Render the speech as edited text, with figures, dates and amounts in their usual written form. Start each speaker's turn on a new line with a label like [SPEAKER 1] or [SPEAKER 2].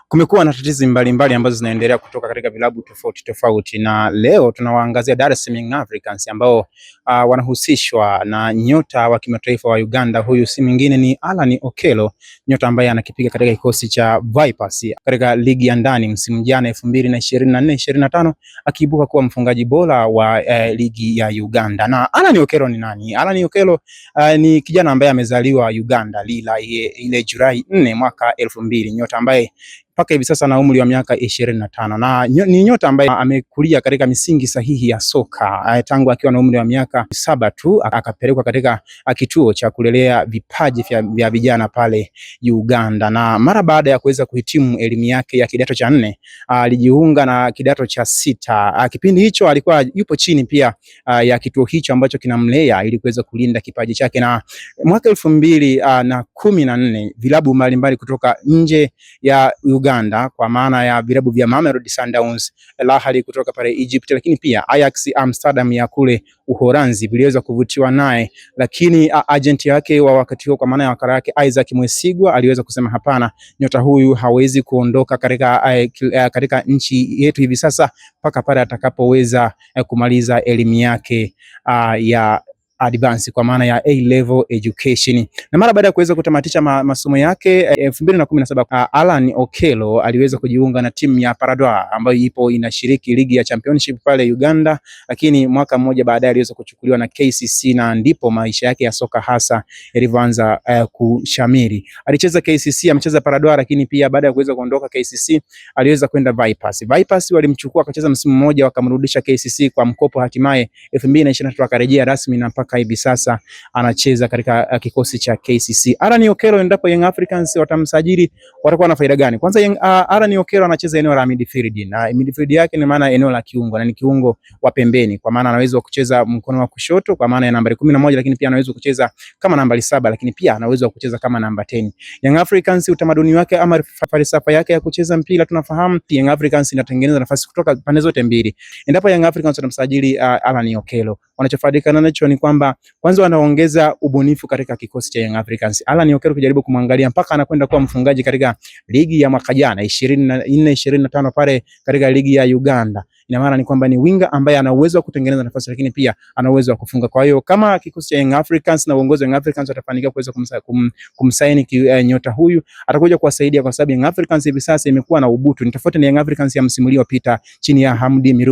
[SPEAKER 1] Kumekuwa na tetezi mbalimbali ambazo zinaendelea kutoka katika vilabu tofauti tofauti, na leo tunawaangazia Dar es Salaam Young Africans ambao wanahusishwa na nyota wa kimataifa wa Uganda. Huyu si mwingine ni Allan Okello, nyota ambaye anakipiga katika kikosi cha Vipers katika ligi ya ndani msimu jana 2024-2025, akiibuka kuwa mfungaji bora wa ligi ya Uganda. Na Allan Okello ni nani? Allan Okello ni kijana ambaye amezaliwa Uganda ile Julai 4 mwaka 2000, nyota ambaye mpaka hivi sasa na umri wa miaka 25, na ni nyota ambaye amekulia katika misingi sahihi ya soka tangu akiwa na umri wa miaka 7 tu, akapelekwa katika kituo cha kulelea vipaji vya vijana pale Uganda. Na mara baada ya kuweza kuhitimu elimu yake ya kidato cha 4, alijiunga na kidato cha 6. Kipindi hicho alikuwa yupo chini pia ya kituo hicho ambacho kinamlea ili kuweza kulinda kipaji chake, na mwaka 2014 vilabu mbalimbali kutoka nje ya Uganda kwa maana ya vilabu vya Mamelodi Sundowns, Al Ahly kutoka pale Egypt, lakini pia Ajax Amsterdam ya kule Uholanzi viliweza kuvutiwa naye, lakini agent yake wa wakati huo kwa maana ya wakala yake Isaac Mwesigwa aliweza kusema hapana, nyota huyu hawezi kuondoka katika nchi yetu hivi sasa mpaka pale atakapoweza kumaliza elimu yake ya advance kwa maana ya A-level education. Na mara baada ya kuweza kutamatisha masomo yake 2017, Allan Okello aliweza kujiunga na timu ya Paradwa ambayo ipo inashiriki ligi ya championship pale Uganda, lakini mwaka mmoja baadaye aliweza kuchukuliwa na KCC, na ndipo maisha yake ya soka hasa yalivyoanza kushamiri. Alicheza KCC, amecheza Paradwa, lakini pia baada ya kuweza kuondoka KCC aliweza kwenda Vipers. Vipers walimchukua akacheza msimu mmoja, wakamrudisha KCC kwa mkopo, hatimaye 2023 akarejea rasmi na mpaka hivi sasa anacheza katika kikosi cha KCC. Allan Okello endapo Young Africans watamsajili watakuwa na faida gani? Kwanza Allan Okello anacheza eneo la midfield, na midfield yake ni maana eneo la kiungo, na ni kiungo wa pembeni kwa maana anaweza kucheza mkono wa kushoto kwa maana ya nambari 11, lakini pia anaweza kucheza kama nambari 7, lakini pia anaweza kucheza kama namba 10. Young Africans utamaduni wake ama falsafa yake ya kucheza mpira, tunafahamu Young Africans inatengeneza nafasi kutoka pande zote mbili. Endapo Young Africans watamsajili Allan Okello, wanachofaidika nacho ni kwamba kwanza wanaongeza ubunifu katika kikosi cha Young Africans. Allan Okello kujaribu kumwangalia mpaka anakwenda kuwa mfungaji katika ligi ya mwaka jana 24-25 pale katika ligi ya Uganda. Ina maana ni kwamba ni winga ambaye ana uwezo wa kutengeneza nafasi, lakini pia ana uwezo wa kufunga. Kwa hiyo kama kikosi cha Young Africans na uongozi wa Young Africans watafanikiwa kuweza kumsaini nyota huyu, atakuja kuwasaidia kwa sababu Young Africans hivi sasa imekuwa na ubutu. Ni tofauti na Young Africans ya msimu uliopita chini ya Hamdi Mirudi.